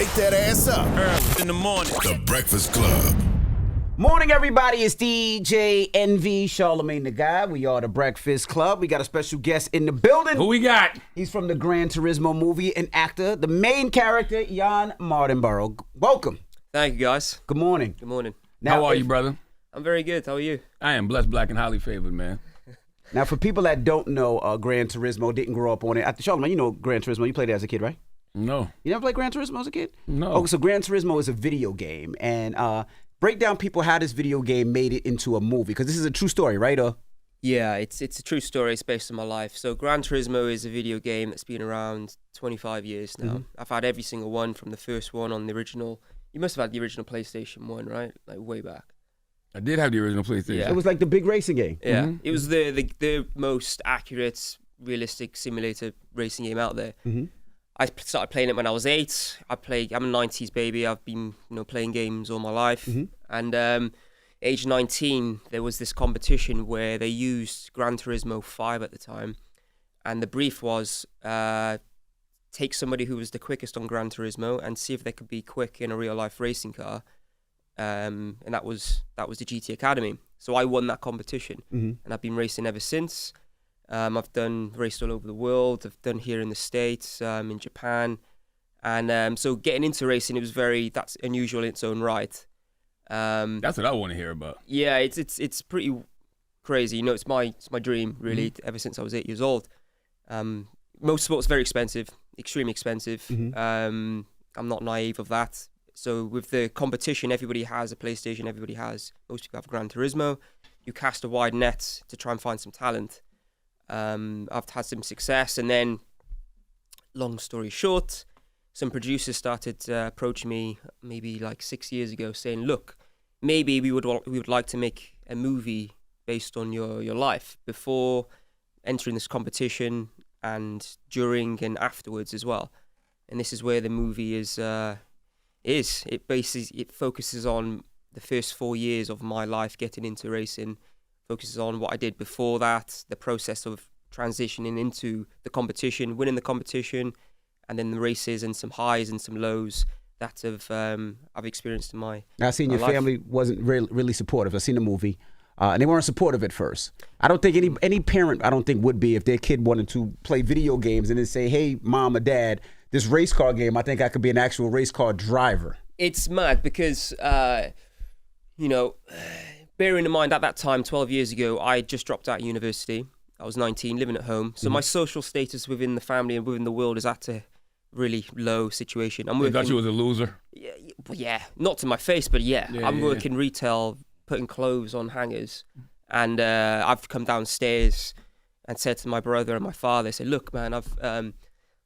wake that ass up. Early in the morning. The Breakfast Club. Morning, everybody. It's DJ NV, Charlamagne the Guy. We are the Breakfast Club. We got a special guest in the building. Who we got? He's from the Gran Turismo movie and actor, the main character, Jann Mardenborough. Welcome. Thank you, guys. Good morning. Good morning. Now, How are you, brother? I'm very good. How are you? I am blessed, black, and highly favored, man. Now, for people that don't know Gran Turismo, didn't grow up on it. Charlamagne, you know Gran Turismo. You played it as a kid, right? No. You never played Gran Turismo as a kid? No. Oh, so Gran Turismo is a video game. And break down, people, how this video game made it into a movie. Because this is a true story, right? Yeah, it's a true story. It's based on my life. So Gran Turismo is a video game that's been around 25 years now. Mm-hmm. I've had every single one from the first one on the original. You must have had the original PlayStation 1, right? Like way back. I did have the original PlayStation. Yeah. It was like the big racing game. Yeah, Mhm. it was the most accurate, realistic simulator racing game out there. Mm-hmm. I started playing it when I was 8. I'm a 90s baby. I've been playing games all my life. Mm-hmm. And age 19, there was this competition where they used Gran Turismo 5 at the time. And the brief was take somebody who was the quickest on Gran Turismo and see if they could be quick in a real life racing car. And that was the GT Academy. So I won that competition. Mm-hmm. And I've been racing ever since. I've raced all over the world. I've done here in the States, in Japan. And so getting into racing, that's unusual in its own right. That's what I want to hear about. Yeah, it's pretty crazy. It's my dream, really, ever since I was 8 years old. Motorsport's very expensive, extremely expensive. Mm-hmm. I'm not naive of that. So with the competition, everybody has a PlayStation, most people have Gran Turismo. You cast a wide net to try and find some talent. I've had some success, and then, long story short, some producers started approaching me maybe like 6 years ago, saying, "Look, maybe we would like to make a movie based on your life before entering this competition, and during and afterwards as well." And this is where the movie is. It focuses on the first 4 years of my life getting into racing. Focuses on what I did before that, the process of transitioning into the competition, winning the competition, and then the races and some highs and some lows that I've experienced in my Now, I seen my your life. family wasn't really supportive. I seen the movie, and they weren't supportive at first. I don't think any parent, would be if their kid wanted to play video games and then say, "Hey, mom or dad, this race car game, I think I could be an actual race car driver." It's mad because, bearing in mind at that time, 12 years ago, I just dropped out of university. I was 19, living at home. So my social status within the family and within the world is at a really low situation. I'm I working. thought you was a loser. Yeah, not to my face, but yeah. Yeah, I'm yeah, working retail, putting clothes on hangers. And I've come downstairs and said to my brother and my father, I said, "Look, man, I've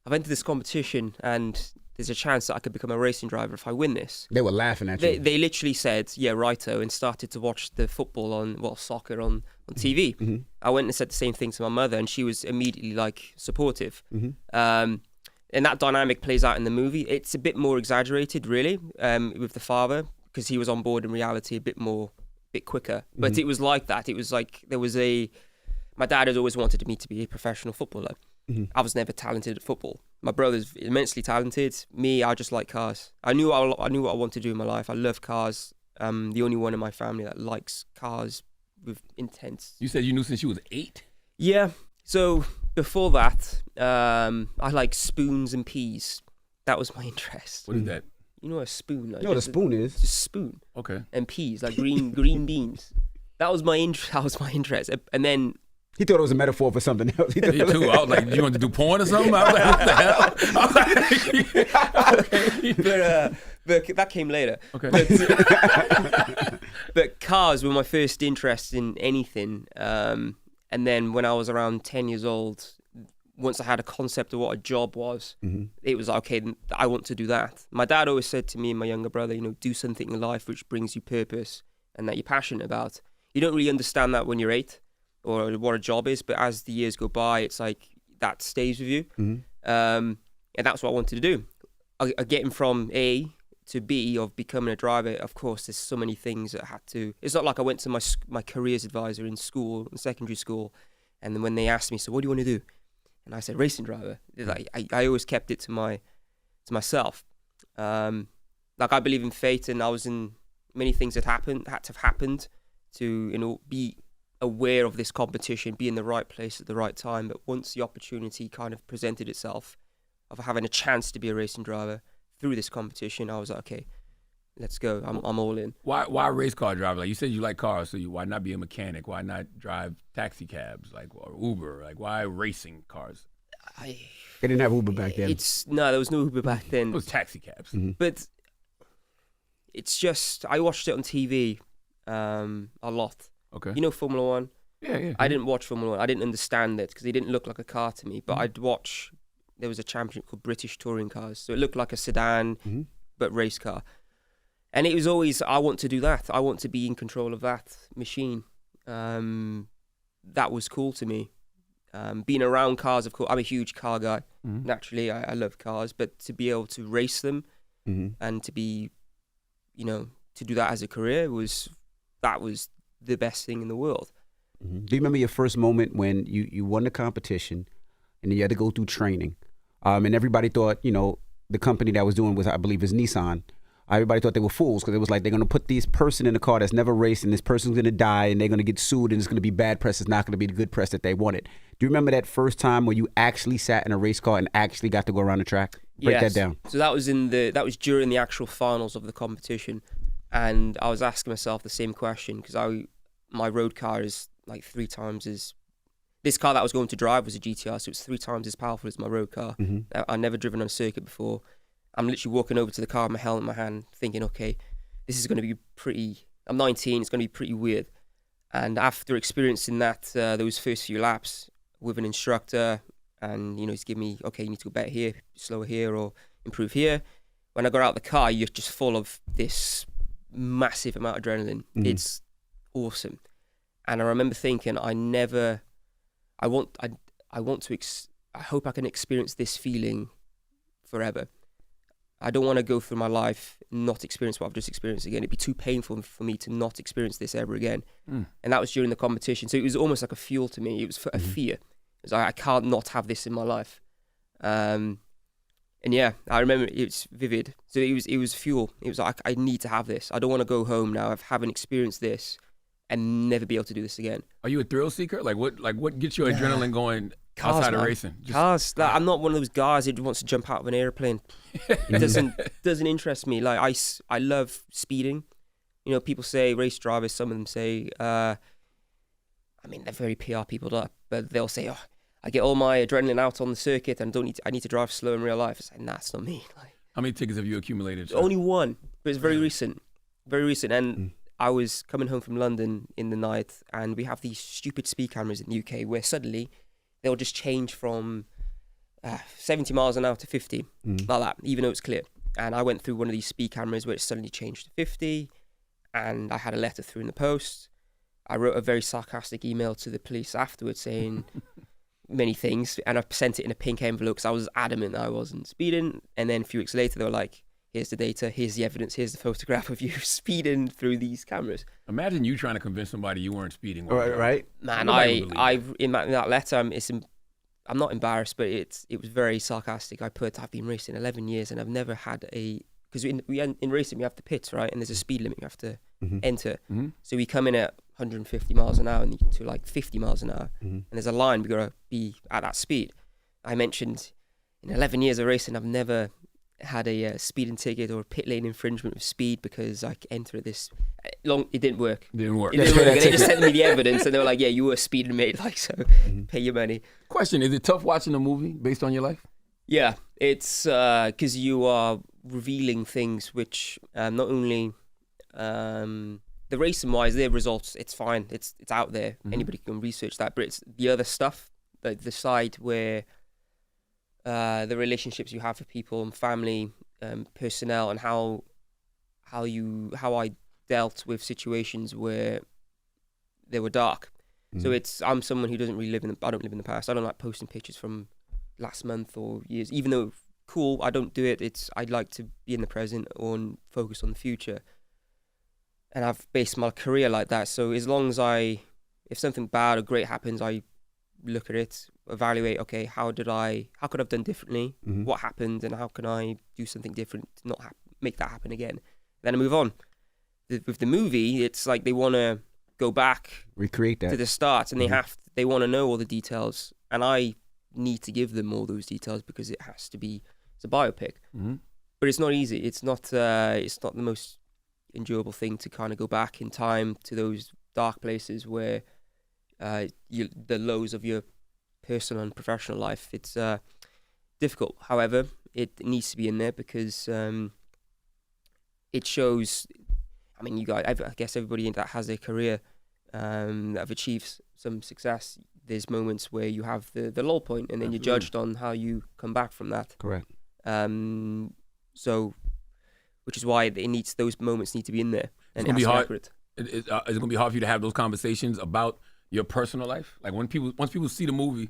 entered this competition and there's a chance that I could become a racing driver if I win this." They were laughing at you. They literally said, "Yeah, righto," and started to watch the soccer on TV. Mm-hmm. I went and said the same thing to my mother, and she was immediately supportive. Mm-hmm. And that dynamic plays out in the movie. It's a bit more exaggerated, really, with the father, because he was on board in reality a bit quicker. But Mm-hmm. it was like that. It was like my dad had always wanted me to be a professional footballer. Mm-hmm. I was never talented at football. My brother's immensely talented. Me, I just like cars. I knew what I wanted to do in my life. I love cars. I'm the only one in my family that likes cars with intense. You said you knew since you was 8? Yeah. So before that, I like spoons and peas. That was my interest. What is that? You know what a spoon? Like, You know what a spoon is? Just spoon Okay. and peas, like green beans. That was my interest. And then He thought it was a metaphor for something else. He Me too. I was like, you want to do porn or something? I was like, what the hell? I was like, okay. but that came later. Okay. But cars were my first interest in anything. And then when I was around 10 years old, once I had a concept of what a job was, it was like, okay, I want to do that. My dad always said to me and my younger brother, do something in life which brings you purpose and that you're passionate about. You don't really understand that when you're 8 or what a job is, but as the years go by, it's like that stays with you. And that's what I wanted to do. Getting from A to B of becoming a driver, of course, there's so many things that I had to. It's not like I went to my careers advisor in school, in secondary school, and then when they asked me, so what do you want to do? And I said, racing driver. Like, I always kept it to myself. Like I believe in fate, and I was in many things that had to have happened to be aware of this competition, be in the right place at the right time. But once the opportunity kind of presented itself of having a chance to be a racing driver through this competition, I was like, okay, let's go. I'm all in. Why race car driver? Like you said, you like cars, so why not be a mechanic? Why not drive taxi cabs or Uber? Like why racing cars? They didn't have Uber back then. There was no Uber back then. It was taxi cabs. Mm-hmm. But it's just I watched it on TV a lot. Okay. You know Formula One? Yeah. I didn't watch Formula One. I didn't understand it because it didn't look like a car to me. But I'd watch. There was a championship called British Touring Cars, so it looked like a sedan, but race car. And it was always, I want to do that. I want to be in control of that machine. That was cool to me. Being around cars, of course, I'm a huge car guy. Naturally, I love cars, but to be able to race them and to be, to do that as a career that was the best thing in the world. Do you remember your first moment when you won the competition and you had to go through training? And everybody thought, the company that was doing with, I believe, is Nissan. Everybody thought they were fools because it was like they're going to put this person in a car that's never raced and this person's going to die and they're going to get sued and it's going to be bad press. It's not going to be the good press that they wanted. Do you remember that first time where you actually sat in a race car and actually got to go around the track? Break that down. So that was during the actual finals of the competition, and I was asking myself the same question because my road car is like 3 times as. This car that I was going to drive was a GTR, so it's 3 times as powerful as my road car. I've never driven on a circuit before. I'm literally walking over to the car with my helmet in my hand thinking, okay, this is going to be pretty... I'm 19, it's going to be pretty weird. And after experiencing that, those first few laps with an instructor, and, he's giving me, okay, you need to go better here, slower here, or improve here. When I got out of the car, you're just full of this massive amount of adrenaline. It's awesome. And I remember thinking, I hope I can experience this feeling forever. I don't want to go through my life and not experience what I've just experienced again. It'd be too painful for me to not experience this ever again. And that was during the competition. So it was almost like a fuel to me. It was a fear. It was like, I can't not have this in my life. And yeah, I remember it's vivid. So it was fuel. It was like, I need to have this. I don't want to go home now. I haven't experienced this and never be able to do this again. Are you a thrill seeker? Like what gets your adrenaline going outside of racing? Cars. I'm not one of those guys who wants to jump out of an airplane. It doesn't interest me. Like I love speeding. People say race drivers. Some of them say, they're very PR people, but they'll say, "Oh, I get all my adrenaline out on the circuit, and I need to drive slow in real life." It's like, nah, it's not me. Like, how many tickets have you accumulated? Only one, but it's very recent, and. I was coming home from London in the night, and we have these stupid speed cameras in the UK where suddenly they'll just change from 70 miles an hour to 50, like that, even though it's clear. And I went through one of these speed cameras where it suddenly changed to 50, and I had a letter through in the post. I wrote a very sarcastic email to the police afterwards saying many things, and I sent it in a pink envelope because I was adamant I wasn't speeding. And then a few weeks later, they were like, here's the data, here's the evidence, here's the photograph of you speeding through these cameras. Imagine you trying to convince somebody you weren't speeding. Right. Man, in that letter, I'm not embarrassed, but it was very sarcastic. I've been racing 11 years and I've never had because in racing we have the pits, right? And there's a speed limit you have to enter. So we come in at 150 miles an hour and to like 50 miles an hour. And there's a line, we got to be at that speed. I mentioned in 11 years of racing, I've never had a speeding ticket or a pit lane infringement of speed because I entered this it didn't work. It didn't work. And they just sent me the evidence and they were like, yeah, you were speeding, mate, pay your money. Question, is it tough watching a movie based on your life? Yeah, it's because you are revealing things which not only the racing wise, their results, it's fine, it's out there, anybody can research that, but it's the other stuff, the side where the relationships you have with people and family, personnel, and how I dealt with situations where they were dark. So I'm someone who doesn't really I don't live in the past. I don't like posting pictures from last month or years, even though cool, I don't do it. I'd like to be in the present and focus on the future. And I've based my career like that. So as long as if something bad or great happens, I look at it, evaluate. Okay, how could I have done differently? What happened, and how can I do something different to not make that happen again? Then I move on. With the movie, it's like they want to go back, recreate that to the start, and they want to know all the details, and I need to give them all those details because it has to be. It's a biopic, but it's not easy. It's not the most enjoyable thing to kind of go back in time to those dark places where the lows of your personal and professional life. It's difficult. However, it needs to be in there because it shows. I mean, you guys. I guess everybody that has a career that have achieved some success. There's moments where you have the low point, and then you're judged on how you come back from that. Correct. So, which is why those moments need to be in there. And it's gonna be hard. accurate. Is it gonna be hard for you to have those conversations about your personal life? Like once people see the movie,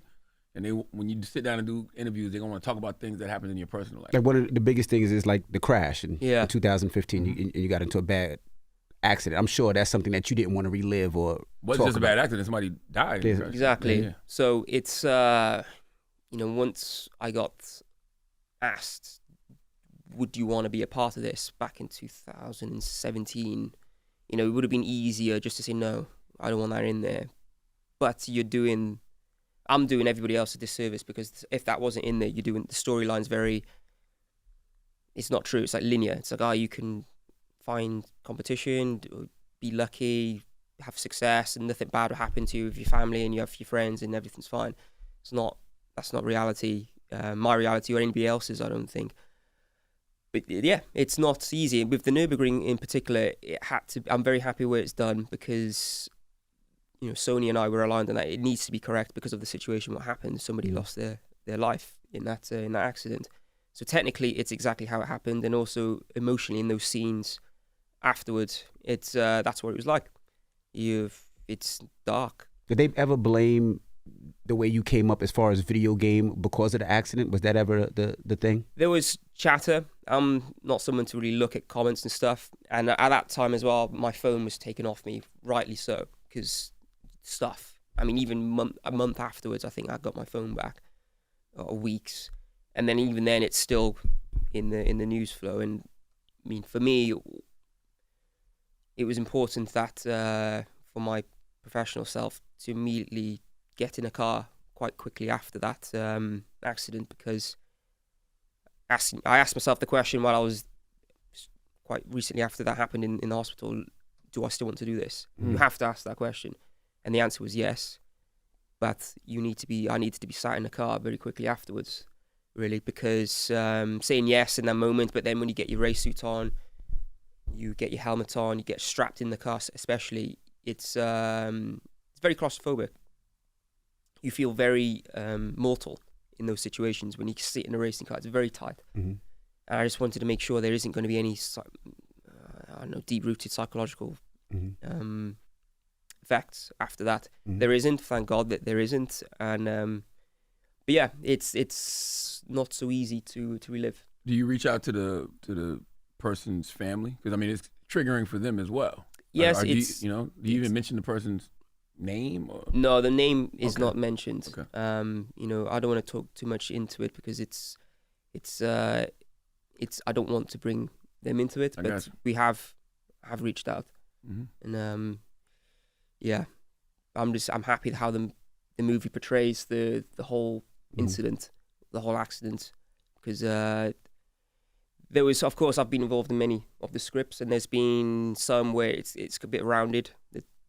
and when you sit down and do interviews, they're gonna want to talk about things that happened in your personal life. Like one of the biggest things is like the crash in 2015. You got into a bad accident. I'm sure that's something that you didn't want to relive or. Wasn't just a bad accident. Somebody died. Yeah. Exactly. Yeah. So it's once I got asked, would you want to be a part of this back in 2017, it would have been easier just to say no, I don't want that in there. But I'm doing everybody else a disservice because if that wasn't in there, you're doing the storyline's it's not true. It's like linear. It's like, you can find competition, be lucky, have success, and nothing bad will happen to you with your family and you have your friends and everything's fine. That's not reality, my reality or anybody else's, I don't think. But yeah, it's not easy. With the Nürburgring in particular, I'm very happy where it's done because, Sony and I were aligned on that. It needs to be correct because of the situation, what happened. Somebody lost their life in that accident. So technically, it's exactly how it happened, and also emotionally in those scenes afterwards, it's that's what it was like. It's dark. Did they ever blame the way you came up as far as video game because of the accident? Was that ever the thing? There was chatter. I'm not someone to really look at comments and stuff. And at that time as well, my phone was taken off me, rightly so, because stuff. I mean, even a month afterwards, I think I got my phone back, or weeks. And then even then, it's still in the news flow. And I mean, for me, it was important that for my professional self to immediately get in a car quite quickly after that accident, because I asked myself the question while I was quite recently after that happened in the hospital, do I still want to do this? You have to ask that question. And the answer was yes. But I needed to be sat in the car very quickly afterwards, really, because saying yes in that moment, but then when you get your race suit on, you get your helmet on, you get strapped in the car especially, it's very claustrophobic. You feel very mortal in those situations when you sit in a racing car. It's very tight. And I just wanted to make sure there isn't going to be any, deep-rooted psychological effects after that. There isn't, thank God that there isn't. And but yeah, it's not so easy to relive. Do you reach out to the person's family? Because I mean, it's triggering for them as well. Yes, do you even mention the person's name? Or? No, the name is not mentioned. Okay. I don't want to talk too much into it because it's I don't want to bring them into it, but we have reached out, and yeah, I'm happy how the movie portrays the whole incident, the whole accident, because there was, of course, I've been involved in many of the scripts, and there's been some where it's a bit rounded,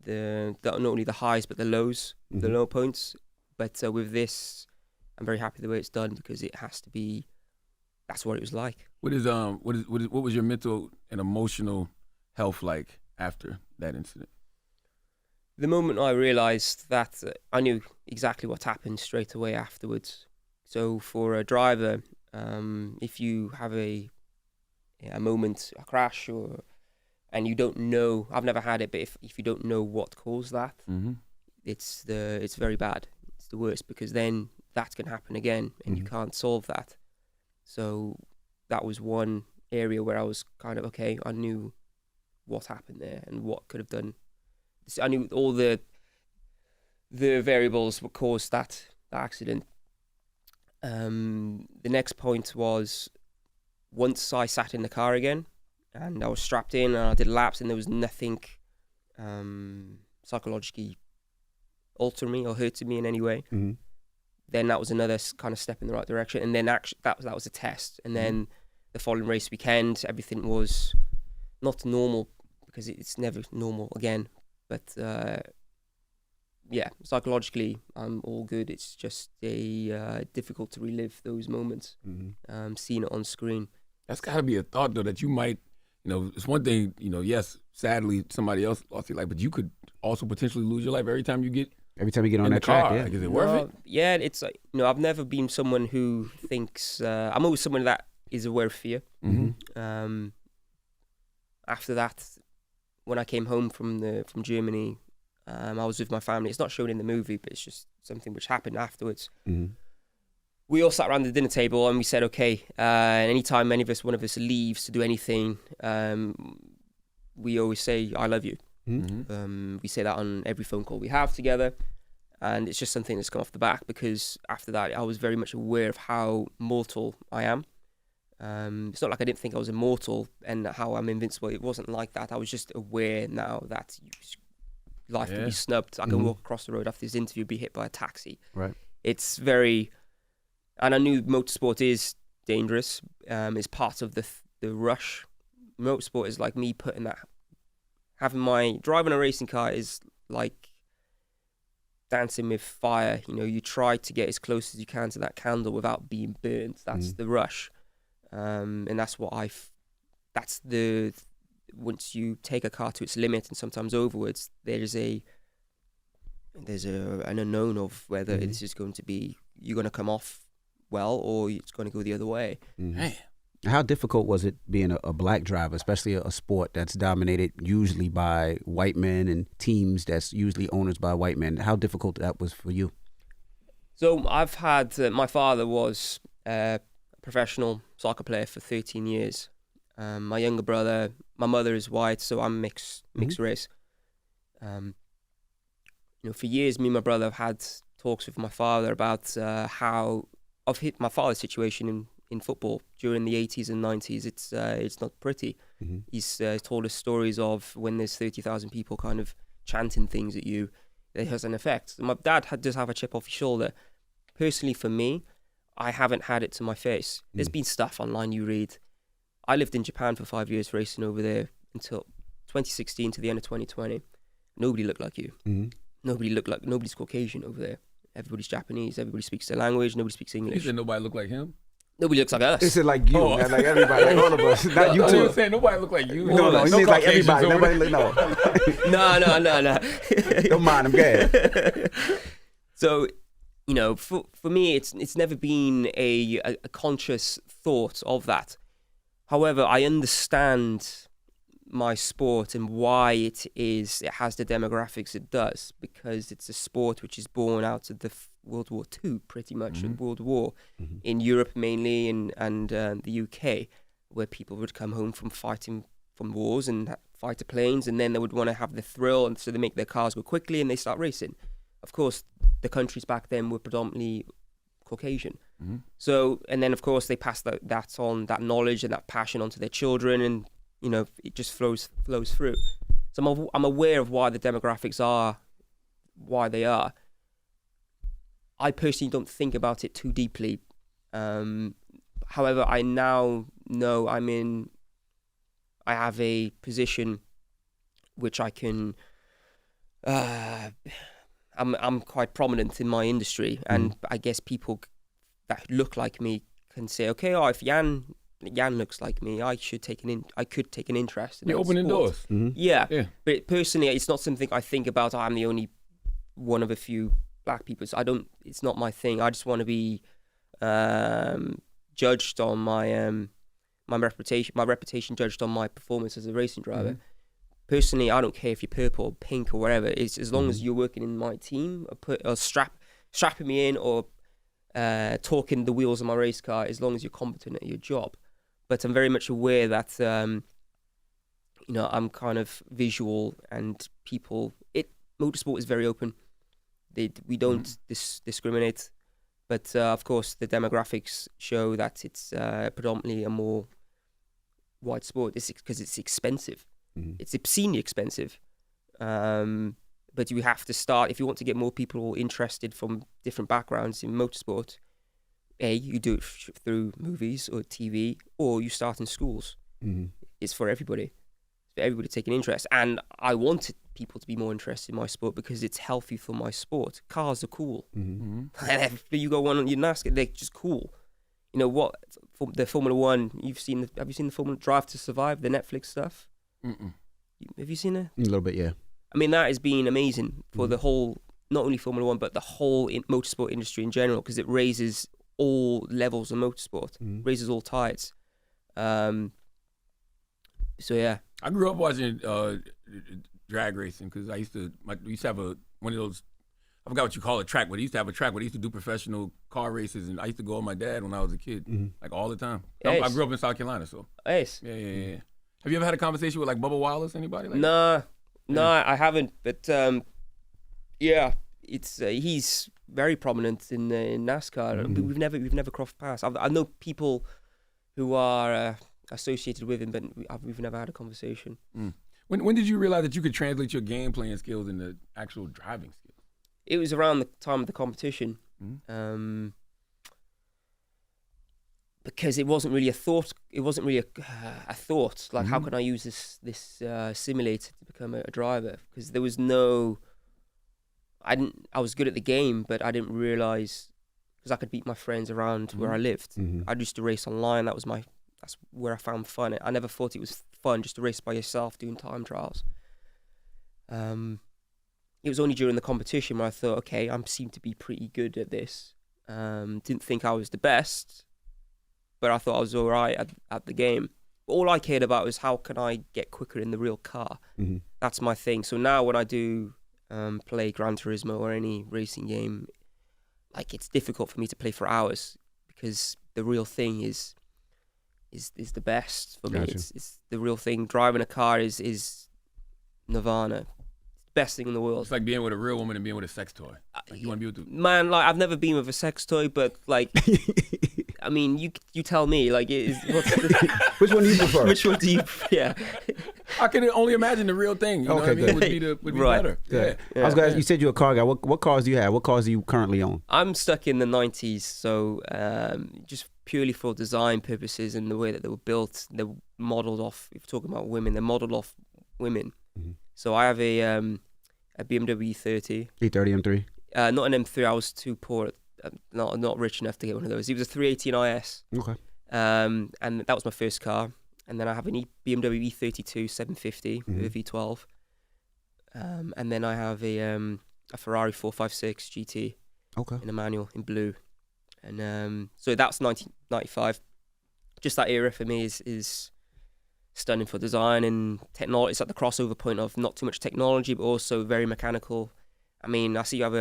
the not only the highs but the lows, the low points. But with this, I'm very happy the way it's done because it has to be. That's what it was like. What was your mental and emotional health like after that incident? The moment I realised that, I knew exactly what happened straight away afterwards. So for a driver, if you have a moment, a crash, and you don't know, I've never had it, but if you don't know what caused that, it's very bad. It's the worst, because then that can happen again, and you can't solve that. So that was one area where I was kind of, okay, I knew what happened there and what could have done. I knew all the the variables that caused that accident. The next point was once I sat in the car again and I was strapped in and I did laps and there was nothing psychologically altering me or hurting me in any way, then that was another kind of step in the right direction. And then actually that was a test. And then the following race weekend, everything was not normal because it's never normal again. But yeah, psychologically, I'm all good. It's just difficult to relive those moments, seeing it on screen. That's got to be a thought, though, that you might, it's one thing, yes, sadly, somebody else lost their life, but you could also potentially lose your life every time you get on that track. Yeah. Like, is it worth it? Yeah, it's like, I've never been someone who thinks, I'm always someone that is aware of fear. After that, when I came home from Germany, I was with my family. It's not shown in the movie, but it's just something which happened afterwards. We all sat around the dinner table and we said, okay, anytime one of us leaves to do anything, we always say, I love you. We say that on every phone call we have together. And it's just something that's come off the back because after that, I was very much aware of how mortal I am. It's not like I didn't think I was immortal and how I'm invincible. It wasn't like that. I was just aware now that life can be snubbed. I can walk across the road after this interview, be hit by a taxi. Right. It's very... And I knew motorsport is dangerous. It's part of the rush. Motorsport is like me putting that... Driving a racing car is like dancing with fire. You try to get as close as you can to that candle without being burnt. That's the rush. And that's what once you take a car to its limit and sometimes overwards, there's an unknown of whether this is going to be, you're going to come off well or it's going to go the other way. How difficult was it being a black driver, especially a sport that's dominated usually by white men and teams that's usually owners by white men? How difficult that was for you? So I've had, my father was a professional soccer player for 13 years. My younger brother, my mother is white, so I'm mixed race. For years, me and my brother have had talks with my father about how I've hit my father's situation in football during the 80s and 90s. It's not pretty. He's told us stories of when there's 30,000 people kind of chanting things at you. It has an effect. My dad does have a chip off his shoulder. Personally, for me, I haven't had it to my face. There's been stuff online you read. I lived in Japan for 5 years racing over there until 2016 to the end of 2020. Nobody looked like you. Nobody's Caucasian over there. Everybody's Japanese. Everybody speaks their language. Nobody speaks English. You said nobody looked like him? Nobody looks like us. They said like you, like everybody, like all of us. Not you You were too. saying nobody looked like you. No, he means like everybody. Nobody look, no. No. Don't mind him, go ahead. So, for me, it's never been a conscious thought of that. However, I understand my sport and why it has the demographics it does, because it's a sport which is born out of the World War II, pretty much, and World War in Europe mainly and the UK, where people would come home from fighting from wars and fighter planes, and then they would want to have the thrill, and so they make their cars go quickly and they start racing. Of course, the countries back then were predominantly Caucasian. So, and then of course they pass that on, that knowledge and that passion onto their children, and it just flows through. So I'm aware of why the demographics are why they are. I personally don't think about it too deeply. However, I now know I have a position which I can. I'm quite prominent in my industry, and I guess people that look like me can say, okay, if Jann looks like me, I could take an interest in that. You're opening sport. doors. Yeah. But personally, it's not something I think about. I'm the only one of a few black people. So it's not my thing. I just want to be judged on my reputation judged on my performance as a racing driver. Personally, I don't care if you're purple or pink or whatever. It's as long as you're working in my team or strapping me in or talking the wheels of my race car, as long as you're competent at your job. But I'm very much aware that I'm kind of visual, and motorsport is very open. We don't discriminate, but of course the demographics show that it's predominantly a more wide sport. It's because it's expensive. It's obscenely expensive. But you have to start, if you want to get more people interested from different backgrounds in motorsport, you do it through movies or TV, or you start in schools. It's for everybody. For everybody to take an interest. And I wanted people to be more interested in my sport because it's healthy for my sport. Cars are cool. You go on your NASCAR, they're just cool. You know what? The Formula One, have you seen the Formula Drive to Survive, the Netflix stuff? Have you seen it? A little bit, yeah. I mean, that has been amazing for the whole, not only Formula One, but the whole motorsport industry in general, because it raises all levels of motorsport, raises all tides. So yeah. I grew up watching drag racing because we used to have one of those, I forgot what you call a track, but they used to have a track where they used to do professional car races, and I used to go with my dad when I was a kid, like all the time. I grew up in South Carolina, so. Yes. Yeah. Have you ever had a conversation with like Bubba Wallace, anybody? Like No, I haven't. But yeah, it's he's very prominent in NASCAR. But we've never crossed paths. I know people who are associated with him, but we've never had a conversation. When did you realize that you could translate your game playing skills into actual driving skills? It was around the time of the competition. Because it wasn't really a thought. It wasn't really a thought. Like, how can I use this simulator to become a driver? Because there was no. I was good at the game, but I didn't realize because I could beat my friends around where I lived. I used to race online. That's where I found fun. I never thought it was fun just to race by yourself doing time trials. It was only during the competition where I thought, okay, I seem to be pretty good at this. Didn't think I was the best, but I thought I was all right at the game. All I cared about was how can I get quicker in the real car. That's my thing. So now when I do play Gran Turismo or any racing game, like, it's difficult for me to play for hours because the real thing is the best for me. It's the real thing. Driving a car is nirvana. Best thing in the world. It's like being with a real woman and being with a sex toy. Like, you want to be with Man, like, I've never been with a sex toy, but like, I mean, you tell me, like, Which one do you prefer? Which one do you? Yeah. I can only imagine the real thing. You know what I mean? Would be Right. better. Good. Yeah. I was gonna. You said you're a car guy. What cars do you have? What cars do you currently own? I'm stuck in the 90s, so just purely for design purposes and the way that they were built, they're modeled off. If you're talking about women, they're modeled off women. So I have a BMW E30. E30 M3. Not an M3. I was too poor. Not rich enough to get one of those. It was a 318 IS. Okay. And that was my first car. And then I have an BMW E32 750 with a V12. And then I have a Ferrari 456 GT. Okay. In a manual in blue. And so that's 1995. Just that era for me is stunning for design and technology. It's at the crossover point of not too much technology, but also very mechanical. I mean, I see you have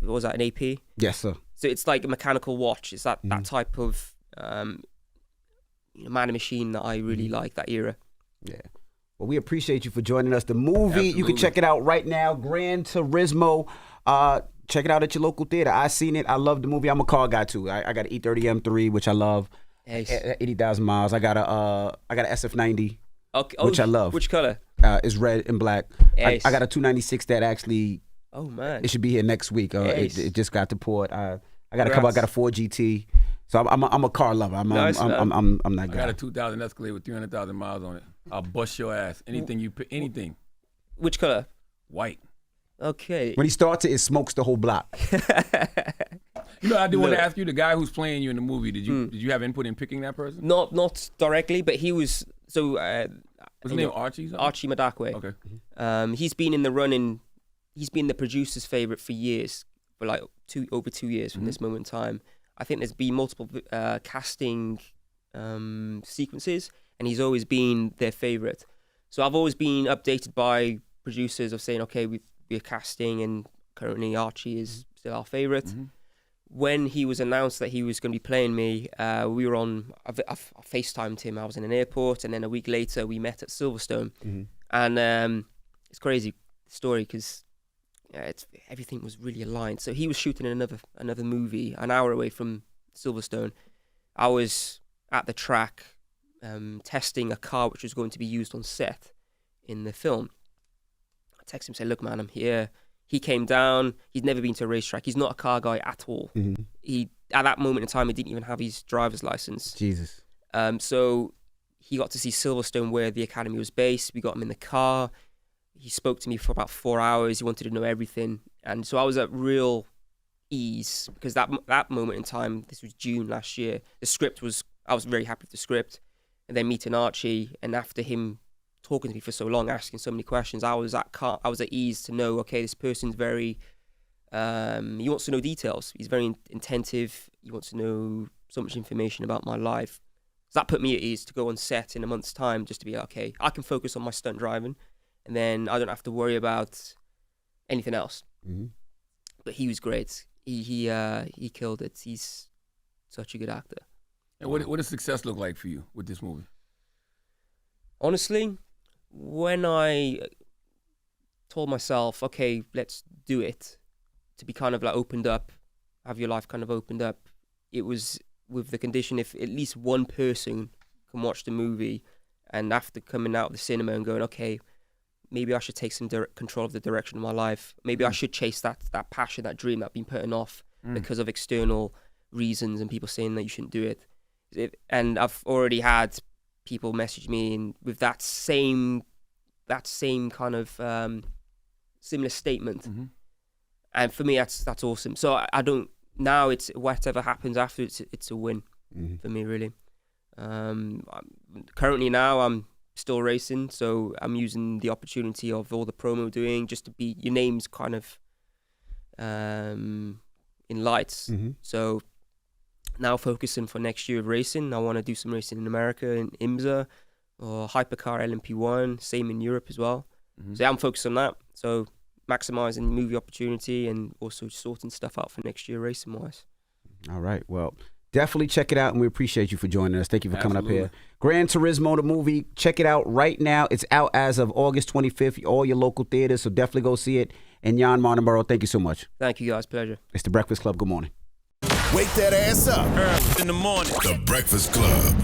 what was that, an AP? Yes, sir. So it's like a mechanical watch. It's that type of man and machine that I really like, that era. Yeah. Well, we appreciate you for joining us. The movie, Absolutely. you can check it out right now, Gran Turismo. Check it out at your local theater. I seen it. I love the movie. I'm a car guy too. I got an E30 M3, which I love. Nice. 80,000 miles. I got a SF90, Okay. which I love. Which color? It's red and black. Nice. I got a 296 that actually. Oh man. It should be here next week. Nice. It just got to port. I got a couple. I got a Ford GT. So I'm a car lover. I'm that I guy. got a 2000 Escalade with 300,000 miles on it. I'll bust your ass. Anything you pick, anything. Which color? White. Okay. When he starts it smokes the whole block. You know, I do want to ask you, the guy who's playing you in the movie, did you have input in picking that person? Not directly, but he was so. What's his name? Archie? Something? Archie Madakwe. Okay. He's been in the running. He's been the producer's favorite for years, for like over 2 years from this moment in time. I think there's been multiple casting sequences, and he's always been their favorite. So I've always been updated by producers of saying, okay, we're casting, and currently Archie is still our favorite. When he was announced that he was going to be playing me, we were on. I FaceTimed him. I was in an airport, and then a week later we met at Silverstone, and it's crazy story because everything was really aligned. So he was shooting another movie an hour away from Silverstone. I was at the track testing a car which was going to be used on set in the film. I texted him, say, look, man, I'm here. He came down. He's never been to a racetrack. He's not a car guy at all. He, at that moment in time, he didn't even have his driver's license. Jesus. So he got to see Silverstone, where the academy was based. We got him in the car. He spoke to me for about 4 hours. He wanted to know everything. And so I was at real ease, because that moment in time, this was June last year, I was very happy with the script. And then meeting Arce, and after him talking to me for so long, asking so many questions, I was at ease to know, okay, this person's very, he wants to know details. He's very attentive. He wants to know so much information about my life. So that put me at ease to go on set in a month's time, just to be, okay, I can focus on my stunt driving, and then I don't have to worry about anything else. But he was great. He killed it. He's such a good actor. And what does success look like for you with this movie? Honestly, when I told myself, okay, let's do it, to be kind of like opened up, have your life kind of opened up, it was with the condition if at least one person can watch the movie, and after coming out of the cinema and going, okay, maybe I should take some control of the direction of my life. Maybe I should chase that passion, that dream that I've been putting off because of external reasons and people saying that you shouldn't do it. And I've already had people message me with that same kind of similar statement. And for me, that's awesome. So I don't, now it's whatever happens after, it's a win for me, really. Currently now I'm still racing, so I'm using the opportunity of all the promo doing just to be, your name's kind of in lights. So now focusing for next year of racing, I want to do some racing in America, in IMSA or Hypercar LMP1, same in Europe as well. So I'm focused on that. So maximizing movie opportunity and also sorting stuff out for next year racing wise. All right. Well, definitely check it out, and we appreciate you for joining us. Thank you for coming up here. Gran Turismo, the movie, check it out right now. It's out as of August 25th, all your local theaters, so definitely go see it. And Jann Mardenborough, thank you so much. Thank you, guys. Pleasure. It's The Breakfast Club. Good morning. Wake that ass up. Early in the morning. The Breakfast Club.